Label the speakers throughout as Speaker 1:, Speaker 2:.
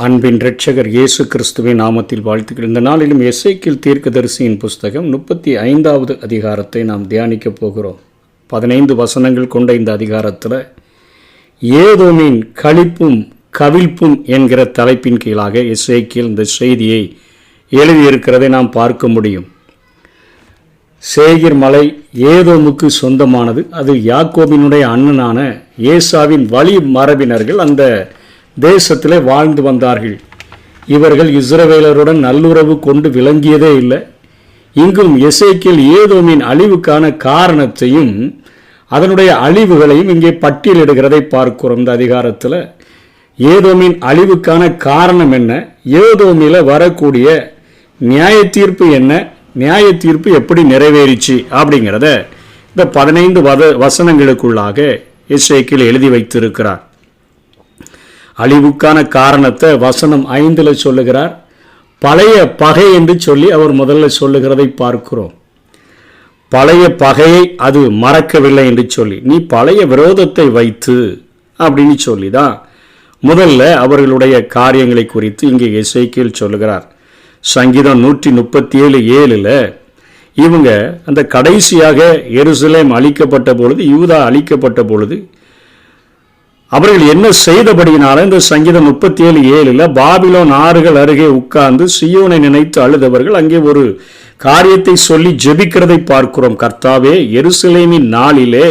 Speaker 1: அன்பின் இரட்சகர் இயேசு கிறிஸ்துவின் நாமத்தில் வாழ்த்துக்கள். இந்த நாளிலும் எசேக்கியேல் தீர்க்கதரிசியின் புஸ்தகம் 35வது அதிகாரத்தை நாம் தியானிக்கப் போகிறோம். 15 வசனங்கள் கொண்ட இந்த அதிகாரத்தில் ஏதோமின் களிப்பும் கவிழ்ப்பும் என்கிற தலைப்பின் கீழாக எசேக்கியேல் இந்த செய்தியை எழுதியிருக்கிறதை நாம் பார்க்க முடியும். சேயீர் மலை ஏதோமுக்கு சொந்தமானது. அது யாக்கோபினுடைய அண்ணனான ஏசாவின் வழி மரபினர்கள் அந்த தேசத்திலே வாழ்ந்து வந்தார்கள். இவர்கள் இஸ்ரவேலருடன் நல்லுறவு கொண்டு விளங்கியதே இல்லை. இங்கும் எசேக்கியேல் ஏதோமின் அழிவுக்கான காரணத்தையும் அதனுடைய அழிவுகளையும் இங்கே பட்டியலிடுகிறதை பார்க்கிறோம். இந்த அதிகாரத்தில் ஏதோமின் அழிவுக்கான காரணம் என்ன, ஏதோமில் வரக்கூடிய நியாய தீர்ப்பு என்ன, நியாய தீர்ப்பு எப்படி நிறைவேறிச்சு அப்படிங்கிறத இந்த 15 வசனங்களுக்குள்ளாக எசேக்கியேல் எழுதி வைத்திருக்கிறார். அழிவுக்கான காரணத்தை வசனம் 5 சொல்லுகிறார். பழைய பகை என்று சொல்லி அவர் முதல்ல சொல்லுகிறதை பார்க்கிறோம். பழைய பகையை அது மறக்கவில்லை என்று சொல்லி, நீ பழைய விரோதத்தை வைத்து அப்படின்னு சொல்லி தான் முதல்ல அவர்களுடைய காரியங்களை குறித்து இங்கே எசேக்கியேல் சொல்லுகிறார். சங்கீதம் 137:7 இவங்க அந்த கடைசியாக எருசலேம் அழிக்கப்பட்ட பொழுது, யூதா அழிக்கப்பட்ட பொழுது அவர்கள் என்ன செய்தபடியினால இந்த சங்கீதம் 37:7 பாபிலோன் ஆறுகள் அருகே உட்கார்ந்து சியோனை நினைத்து அழுதவர்கள் அங்கே ஒரு காரியத்தை சொல்லி ஜெபிக்கிறதை பார்க்கிறோம். கர்த்தாவே, எருசலேமின் நாளிலே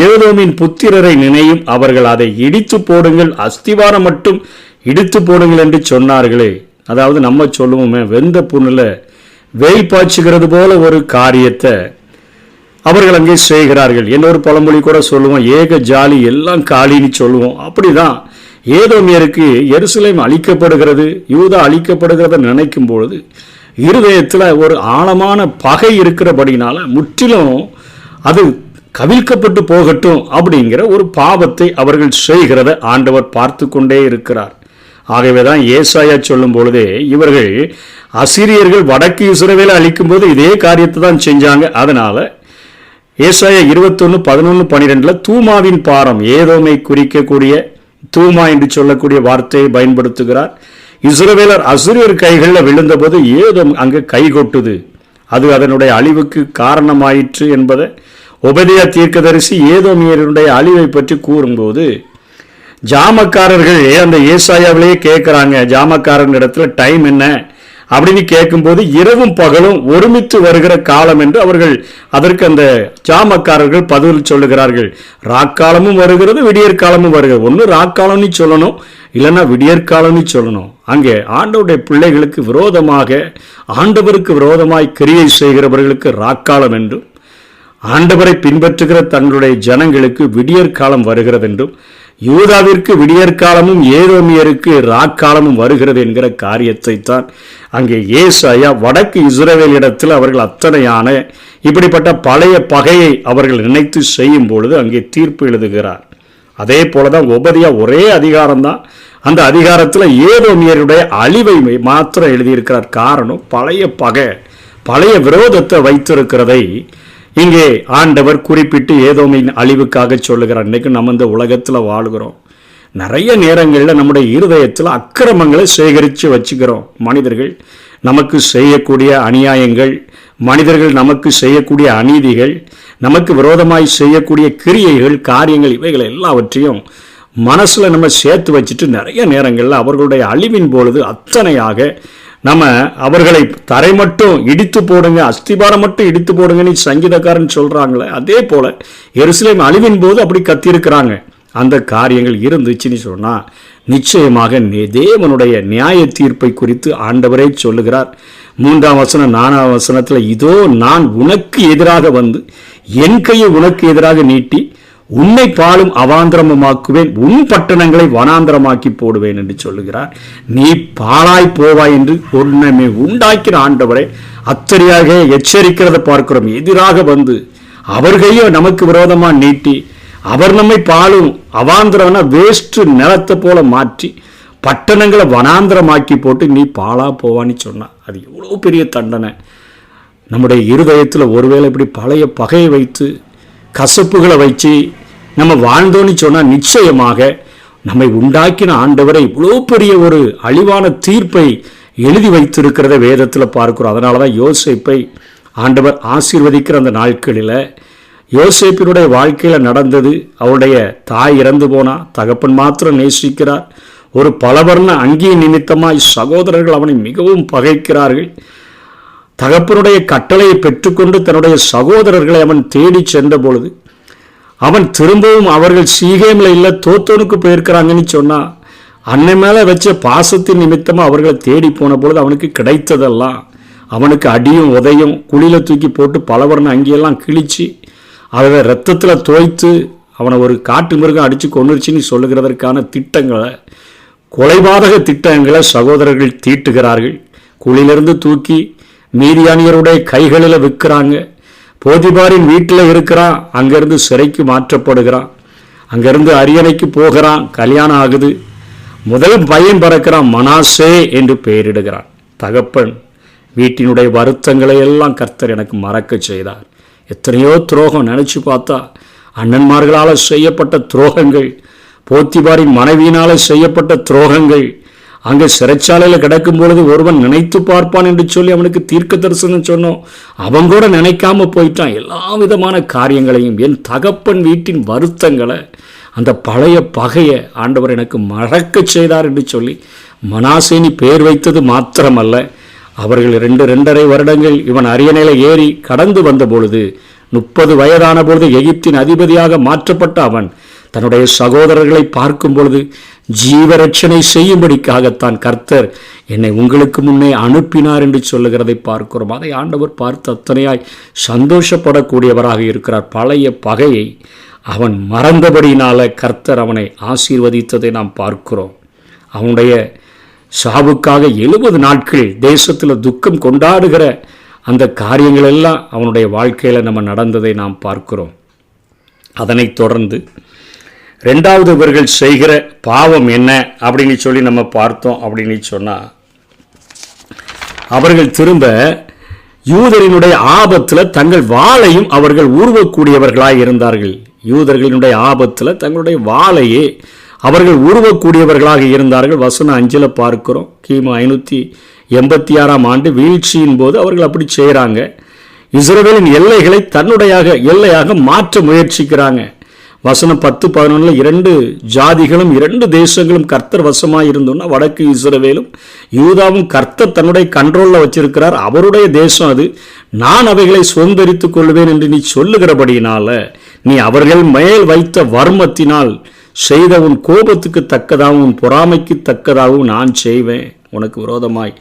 Speaker 1: ஏதோமின் புத்திரரை நினையும், அவர்கள் அதை இடித்து போடுங்கள், அஸ்திவாரம் மட்டும் இடித்து போடுங்கள் என்று சொன்னார்களே. அதாவது நம்ம சொல்லுவோமே, வெந்த புண்ணில் வெயில் பாய்ச்சுகிறது போல ஒரு காரியத்தை அவர்கள் அங்கே செய்கிறார்கள். இன்னொரு பழமொழி கூட சொல்லுவோம், ஏக ஜாலி எல்லாம் காலின்னு சொல்லுவோம். அப்படிதான் ஏதோமியருக்கு எருசலேம் அழிக்கப்படுகிறது, யூதா அழிக்கப்படுகிறத நினைக்கும் பொழுது இருதயத்தில் ஒரு ஆழமான பகை இருக்கிறபடினால முற்றிலும் அது கவிழ்க்கப்பட்டு போகட்டும் அப்படிங்கிற ஒரு பாவத்தை அவர்கள் செய்கிறத ஆண்டவர் பார்த்து கொண்டே இருக்கிறார். ஆகவே தான் ஏசாயா சொல்லும் பொழுதே, இவர்கள் அசீரியர்கள் வடக்கு இஸ்ரவேலை அழிக்கும் போது இதே காரியத்தை தான் செஞ்சாங்க. அதனால ஏசாயா 21:11-12 தூமாவின் பாரம், ஏதோமை குறிக்கக்கூடிய தூமா என்று சொல்லக்கூடிய வார்த்தையை பயன்படுத்துகிறார். இஸ்ரவேலர் அசீரியர் கைகளில் விழுந்தபோது ஏதோம் அங்கே கை கொட்டுது, அது அதனுடைய அழிவுக்கு காரணமாயிற்று என்பதை ஒபதியா தீர்க்கதரிசி ஏதோமியருடைய அழிவை பற்றி கூறும்போது, ஜாமக்காரர்கள் அந்த ஏசாயாவிலேயே கேட்குறாங்க, ஜாமக்காரன் இடத்துல டைம் என்ன அப்படின்னு கேட்கும்போது இரவும் பகலும் ஒருமித்து வருகிற காலம் என்று அவர்கள் அதற்கு அந்த ஜாமக்காரர்கள் பதில் சொல்லுகிறார்கள். ராக்காலமும் வருகிறது, விடியற்காலமும் வருகிறது. ஒன்று ராக்காலம்னு சொல்லணும், இல்லைன்னா விடியற்காலம்னு சொல்லணும். அங்கே ஆண்டவருடைய பிள்ளைகளுக்கு விரோதமாக, ஆண்டவருக்கு விரோதமாய் கிரியை செய்கிறவர்களுக்கு ராக்காலம் என்றும், ஆண்டவரை பின்பற்றுகிற தங்களுடைய ஜனங்களுக்கு விடியற்காலம் வருகிறது என்றும், யூதாவிற்கு விடியற்காலமும் ஏதோமியருக்கு ராக்காலமும் வருகிறது என்கிற காரியத்தை தான் அங்கே ஏசாயா வடக்கு இஸ்ரவேலிடத்தில் அவர்கள் அத்தனையான இப்படிப்பட்ட பழைய பகையை அவர்கள் நினைத்து செய்யும் பொழுது அங்கே தீர்ப்பு எழுதுகிறார். அதே போல தான் ஒபதியா ஒரே அதிகாரம்தான், அந்த அதிகாரத்தில் ஏதோமியருடைய அழிவை மாத்திரம் எழுதியிருக்கிறார். காரணம் பழைய பகை, பழைய விரோதத்தை வைத்திருக்கிறதை இங்கே ஆண்டவர் குறிப்பிட்டு ஏதோமின் அழிவுக்காக சொல்லுகிறார். இன்றைக்கு நம்ம இந்த உலகத்தில் வாழ்கிறோம். நிறைய நேரங்களில் நம்முடைய இருதயத்தில் அக்கிரமங்களை சேகரித்து வச்சுக்கிறோம். மனிதர்கள் நமக்கு செய்யக்கூடிய அநியாயங்கள், மனிதர்கள் நமக்கு செய்யக்கூடிய அநீதிகள், நமக்கு விரோதமாய் செய்யக்கூடிய கிரியைகள், காரியங்கள், இவைகள் எல்லாவற்றையும் மனசில் நம்ம சேர்த்து வச்சுட்டு நிறைய நேரங்களில் அவர்களுடைய அழிவின் பொழுது அத்தனையாக நம்ம அவர்களை தரை மட்டும் இடித்து போடுங்க, அஸ்திபாரம் மட்டும் இடித்து போடுங்கன்னு சங்கீதக்காரன் சொல்கிறாங்களே, அதே போல் எருசலேம் அழிவின் போது அப்படி கத்தியிருக்கிறாங்க. அந்த காரியங்கள் இருந்துச்சுன்னு சொன்னால் நிச்சயமாக தேவனுடைய நியாய தீர்ப்பை குறித்து ஆண்டவரே சொல்லுகிறார். 3ஆம் வசனம் 4ஆம் வசனத்தில், இதோ நான் உனக்கு எதிராக வந்து என் கையை உனக்கு எதிராக நீட்டி உன்னை பாலும் அவாந்திரமாக்குவேன், உன் பட்டணங்களை வனாந்திரமாக்கி போடுவேன் என்று சொல்லுகிறார். நீ பாழாய் போவாய் என்று உன்னை உண்டாக்கிற ஆண்டவரை அத்தனையாக எச்சரிக்கிறத பார்க்கிறோம். எதிராக வந்து அவர் கையை நமக்கு விரோதமாக நீட்டி, அவர் நம்மை பாலும் அவாந்திரம்னா வேஸ்ட் நிலத்தை போல மாற்றி பட்டணங்களை வனாந்திரமாக்கி போட்டு நீ பாழா போவான்னு சொன்னா அது எவ்வளோ பெரிய தண்டனை. நம்முடைய இருதயத்தில் ஒருவேளை இப்படி பழைய பகையை வைத்து கசப்புகளை வச்சு நம்ம வாழ்ந்தோன்னு சொன்னால் நிச்சயமாக நம்மை உண்டாக்கின ஆண்டவரை இவ்வளோ பெரிய ஒரு அழிவான தீர்ப்பை எழுதி வைத்திருக்கிறத வேதத்தில் பார்க்கிறோம். அதனால தான் யோசேப்பை ஆண்டவர் ஆசீர்வதிக்கிற அந்த நாட்களில் யோசேப்பினுடைய வாழ்க்கையில் நடந்தது, அவருடைய தாய் இறந்து போனா, தகப்பன் மாத்திரம் நேசிக்கிறார். ஒரு பலவர்ண அங்கிய நிமித்தமாய் சகோதரர்கள் அவனை மிகவும் பகைக்கிறார்கள். தகப்பனுடைய கட்டளையை பெற்றுக்கொண்டு தன்னுடைய சகோதரர்களை அவன் தேடி சென்ற பொழுது அவன் திரும்பவும் அவர்கள் சீகேமில் இல்லை தோத்தோனுக்கு போயிருக்கிறாங்கன்னு சொன்னான். அன்னை மேலே வச்ச பாசத்தின் நிமித்தமாக அவர்களை தேடி போன பொழுது அவனுக்கு கிடைத்ததெல்லாம் அவனுக்கு அடியும் உதையும் குழியில் தூக்கி போட்டு பலவர்ண அங்கியெல்லாம் கிழிச்சு அதை ரத்தத்தில் தோய்த்து அவனை ஒரு காட்டு மிருகம் அடித்து கொண்டுருச்சுன்னு சொல்லுகிறதற்கான திட்டங்களை, கொலைபாதக திட்டங்களை சகோதரர்கள் தீட்டுகிறார்கள். குழியிலிருந்து தூக்கி மீதியானியருடைய கைகளில் விற்கிறாங்க. போதிபாரின் வீட்டில் இருக்கிறான், அங்கேருந்து சிறைக்கு மாற்றப்படுகிறான். அங்கேருந்து அரியணைக்கு போகிறான், கல்யாணம் ஆகுது. முதல் பையன் பிறக்கிறான், மனாசே என்று பெயரிடுகிறான். தகப்பன் வீட்டினுடைய வருத்தங்களை எல்லாம் கர்த்தர் எனக்கு மறக்க செய்தார். எத்தனையோ துரோகம் நினச்சி பார்த்தா, அண்ணன்மார்களால் செய்யப்பட்ட துரோகங்கள், போத்திபாரின் மனைவியினால் செய்யப்பட்ட துரோகங்கள், அங்கே சிறைச்சாலையில் கிடக்கும் பொழுது ஒருவன் நினைத்து பார்ப்பான் என்று சொல்லி அவனுக்கு தீர்க்க தரிசனம் சொன்னோம், அவன் கூட நினைக்காம போயிட்டான். எல்லா விதமான காரியங்களையும், என் தகப்பன் வீட்டின் வருத்தங்களை, அந்த பழைய பகையை ஆண்டவர் எனக்கு மறக்க செய்தார் என்று சொல்லி மனாசேனி பேர் வைத்தது மாத்திரமல்ல, அவர்கள் 2-2.5 வருடங்கள் இவன் அரியணையில் ஏறி கடந்து வந்த பொழுது 30 வயதான பொழுது எகிப்தின் அதிபதியாக மாற்றப்பட்ட அவன் தன்னுடைய சகோதரர்களை பார்க்கும் பொழுது ஜீவரட்சணை செய்யும்படிக்காகத்தான் கர்த்தர் என்னை உங்களுக்கு முன்னே அனுப்பினார் என்று சொல்லுகிறதை பார்க்கிறோம். அதை ஆண்டவர் பார்த்து அத்தனையாய் சந்தோஷப்படக்கூடியவராக இருக்கிறார். பழைய பகையை அவன் மறந்தபடினால கர்த்தர் அவனை ஆசீர்வதித்ததை நாம் பார்க்கிறோம். அவனுடைய சாவுக்காக 70 நாட்கள் தேசத்தில் துக்கம் கொண்டாடுகிற அந்த காரியங்கள் எல்லாம் அவனுடைய வாழ்க்கையில் நம்ம நடந்ததை நாம் பார்க்கிறோம். அதனைத் தொடர்ந்து 2வது இவர்கள் செய்கிற பாவம் என்ன அப்படின்னு சொல்லி நம்ம பார்த்தோம். அப்படின்னு சொன்னால், அவர்கள் திரும்ப யூதரினுடைய ஆபத்தில் தங்கள் வாளையும் அவர்கள் உருவக்கூடியவர்களாய் இருந்தார்கள். யூதர்களினுடைய ஆபத்தில் தங்களுடைய வாளையே அவர்கள் உருவக்கூடியவர்களாக இருந்தார்கள். வசனம் 5 பார்க்கிறோம். கிமு 586 ஆண்டு வீழ்ச்சியின் போது அவர்கள் அப்படி செய்கிறாங்க. இஸ்ரவேலின் எல்லைகளை தன்னுடைய எல்லையாக மாற்ற முயற்சிக்கிறாங்க. வசனம் 10-11 2 ஜாதிகளும் 2 தேசங்களும் கர்த்தர் வசமாக இருந்தோன்னா, வடக்கு இஸ்ரவேலும் யூதாவும் கர்த்தர் தன்னுடைய கண்ட்ரோலில் வச்சிருக்கிறார், அவருடைய தேசம் அது, நான் அவைகளை சுதந்திரித்துக் கொள்வேன் என்று நீ சொல்லுகிறபடியினால நீ அவர்கள் மேல் வைத்த வர்மத்தினால் செய்த உன் கோபத்துக்கு தக்கதாகவும் உன் பொறாமைக்கு தக்கதாகவும் நான் செய்வேன், உனக்கு விரோதமாய்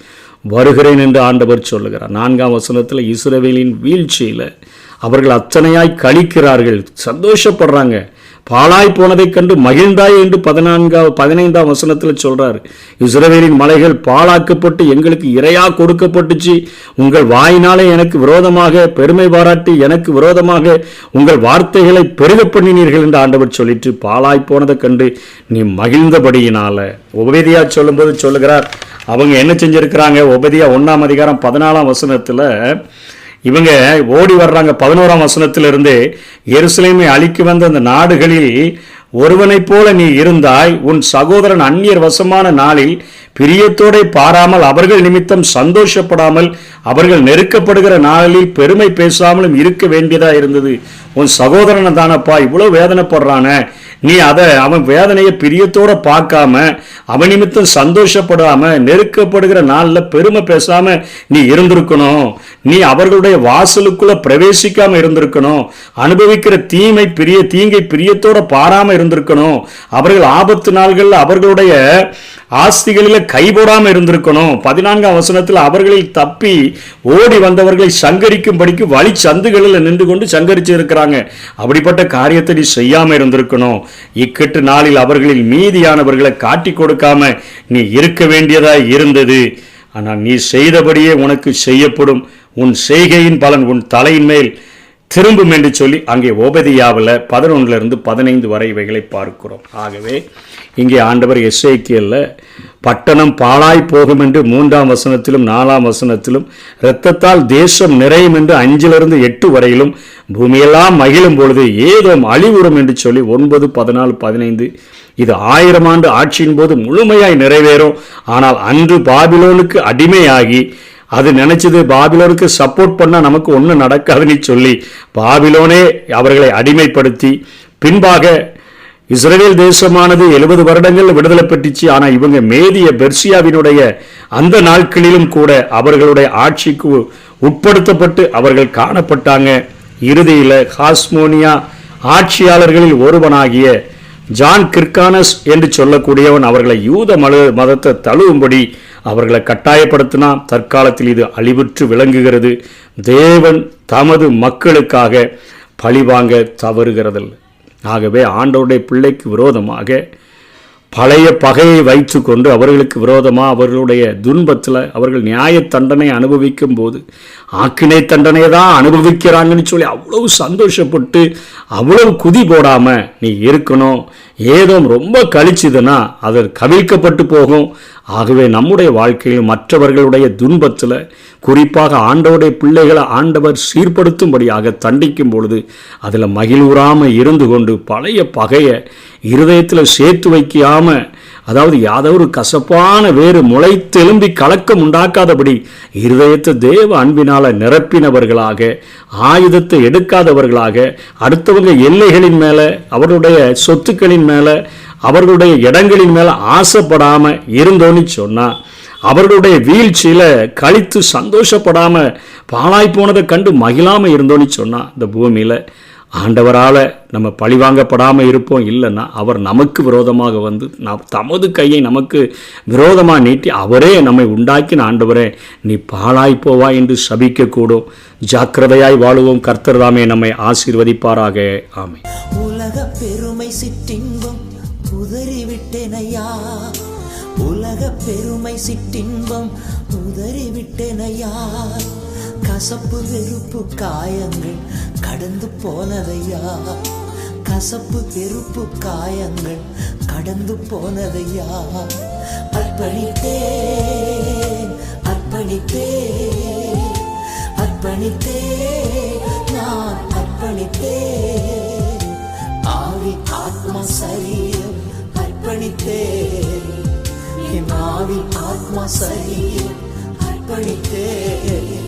Speaker 1: வருகிறேன் என்று ஆண்டவர் சொல்லுகிறார். 4ஆம் வசனத்தில் இஸ்ரவேலின் வீழ்ச்சியில் அவர்கள் அத்தனையாய் கழிக்கிறார்கள், சந்தோஷப்படுறாங்க. பாழாய் போனதைக் கண்டு மகிழ்ந்தாய் என்று 15ஆம் வசனத்தில் சொல்றார். இஸ்ரவேலின் மலைகள் பாழாக்கப்பட்டு எங்களுக்கு இரையா கொடுக்கப்பட்டுச்சு, உங்கள் வாயினாலே எனக்கு விரோதமாக பெருமை பாராட்டி எனக்கு விரோதமாக உங்கள் வார்த்தைகளை பெருக பண்ணினீர்கள் என்று ஆண்டவர் சொல்லிட்டு பாழாய் போனதை கண்டு நீ மகிழ்ந்தபடியினால. ஒபேதியா சொல்லும்போது சொல்லுகிறார், அவங்க என்ன செஞ்சிருக்கிறாங்க. ஒபேதியா 1ஆம் அதிகாரம் 14ஆம் வசனத்தில் இவங்க ஓடி வர்றாங்க. 11ஆம் வசனத்திலிருந்து, எருசலேமை அழிக்க வந்த அந்த நாடுகளில் ஒருவனைப் போல நீ இருந்தாய், உன் சகோதரன் அந்நியர் வசமான நாளில் பிரியத்தோടെ பாராமல் அவர்கள் நிமித்தம் சந்தோஷப்படாமல் அவர்கள் நெருக்கப்படுகிற நாளில் பெருமை பேசாமலும் இருக்க வேண்டியதா இருந்தது. உன் சகோதரனை தானப்பா இவ்வளோ வேதனைப்படுறான, நீ அதை அவன் வேதனையை பிரியத்தோட பார்க்காம அவன் நிமித்தம் சந்தோஷப்படாம நெருக்கப்படுகிற நாளில் பெருமை பேசாம நீ இருந்திருக்கணும். நீ அவர்களுடைய வாசலுக்குள்ள பிரவேசிக்காம இருந்திருக்கணும். அனுபவிக்கிற தீங்கை பிரியத்தோட பாராம இருந்திருக்கணும். அவர்கள் ஆபத்து நாள்களில் அவர்களுடைய ஆஸ்திகளில் கைபோடாமல் இருந்திருக்கணும். 14ஆம் வசனத்தில் அவர்களில் தப்பி ஓடி வந்தவர்களை சங்கரிக்கும்படிக்கு வழி சந்துகளில் நின்று கொண்டு சங்கரிச்சு இருக்கிறாங்க. அப்படிப்பட்ட காரியத்தை நீ செய்யாம இருந்திருக்கணும். இக்கட்டு நாளில் அவர்களில் மீதியானவர்களை காட்டி கொடுக்காம நீ இருக்க வேண்டியதா இருந்தது. ஆனால் நீ செய்தபடியே உனக்கு செய்யப்படும், உன் செய்கையின் பலன் உன் தலையின் மேல் திரும்பும் என்று சொல்லி அங்கே ஓபதியாவில் 11 15 வரை இவைகளை பார்க்கிறோம். ஆகவே இங்கே ஆண்டவர் எசேக்கியேல்ல பட்டணம் பாழாய் போகும் என்று 3ஆம் வசனத்திலும் 4ஆம் வசனத்திலும், இரத்தத்தால் தேசம் நிறையும் என்று 5 8 வரையிலும், பூமியெல்லாம் மகிழும் பொழுது ஏதோ அழிவுறும் என்று சொல்லி 9, 14, 15 இது 1000 ஆண்டு ஆட்சியின் போது முழுமையாய் நிறைவேறும். ஆனால் அன்று பாபிலோனுக்கு அடிமையாகி அது நினைச்சது பாபிலோனுக்கு சப்போர்ட் பண்ணா நமக்கு ஒன்றும் நடக்காதுன்னு சொல்லி பாபிலோனே அவர்களை அடிமைப்படுத்தி பின்பாக இஸ்ரவேல் தேசமானது 70 வருடங்கள் விடுதலை பெற்றுச்சு. ஆனால் இவங்க மேதிய பெர்சியாவினுடைய அந்த நாட்களிலும் கூட அவர்களுடைய ஆட்சிக்கு உட்படுத்தப்பட்டு அவர்கள் காணப்பட்டாங்க. இறுதியில் ஹாஸ்மோனியா ஆட்சியாளர்களில் ஒருவனாகிய ஜான் கிர்கானஸ் என்று சொல்லக்கூடியவன் அவர்களை யூத மதத்தை தழுவும்படி அவர்களை கட்டாயப்படுத்தினா. தற்காலத்தில் இது அழிவுற்று விளங்குகிறது. தேவன் தமது மக்களுக்காக பழிவாங்க தவறுகிறதில்லை. ஆகவே ஆண்டவருடைய பிள்ளைக்கு விரோதமாக பழைய பகையை வைத்து கொண்டு அவர்களுக்கு விரோதமாக அவர்களுடைய துன்பத்தில் அவர்கள் நியாய தண்டனை அனுபவிக்கும் போது ஆக்கினை தண்டனை தான் அனுபவிக்கிறாங்கன்னு சொல்லி அவ்வளவு சந்தோஷப்பட்டு அவ்வளவு குதி போடாமல் நீ இருக்கணும். ஏதோ ரொம்ப கழிச்சுதுன்னா அது கவிழ்க்கப்பட்டு போகும். ஆகவே நம்முடைய வாழ்க்கையில் மற்றவர்களுடைய துன்பத்தில் குறிப்பாக ஆண்டவருடைய பிள்ளைகளை ஆண்டவர் சீர்படுத்தும்படியாக தண்டிக்கும் பொழுது அதில் மகிழ்வுறாமல் இருந்து கொண்டு பழைய பகையை இருதயத்தில் சேர்த்து வைக்காமல், அதாவது யாதொரு கசப்பான வேறு முளைத்தெலும்பி கலக்கம் உண்டாக்காதபடி இருதயத்தை தேவ அன்பினால் நிரப்பினவர்களாக, ஆயுதத்தை எடுக்காதவர்களாக, அடுத்தவங்க எல்லைகளின் மேலே அவர்களுடைய சொத்துக்களின் மேலே அவர்களுடைய இடங்களின் மேலே ஆசைப்படாமல் இருந்தோன்னு சொன்னால் அவர்களுடைய வீழ்ச்சியில் கழித்து சந்தோஷப்படாமல் பாழாய் போனதை கண்டு மகிழாமல் இருந்தோன்னு சொன்னால் இந்த பூமியில் ஆண்டவரால் நம்ம பழிவாங்கப்படாமல் இருப்போம். இல்லைன்னா அவர் நமக்கு விரோதமாக வந்து தமது கையை நமக்கு விரோதமாக நீட்டி அவரே நம்மை உண்டாக்கின ஆண்டவரே நீ பாழாய் போவா என்று சபிக்கக்கூடும். ஜாக்கிரதையாய் வாழுவோம். கர்த்தர் தாமே நம்மை ஆசீர்வதிப்பாராக. ஆமென்.
Speaker 2: உலக பெருமை சிற்றின்பம் உதறிவிட்டேனையா, உலக பெருமை சிற்றின்பம் உதறிவிட்டேனையா, கசப்பு வெறுப்பு காயங்கள் கடந்து போனதையா, கசப்பு வெறுப்பு காயங்கள் கடந்து போனதையா, அர்ப்பணித்தேன் அர்ப்பணித்தேன் அர்ப்பணித்தேன் நான் அர்ப்பணித்தேன், ஆவி ஆத்மா சரீரம் அர்ப்பணித்தேன், என் ஆவி ஆத்மா சரீரம் அர்ப்பணித்தேன்.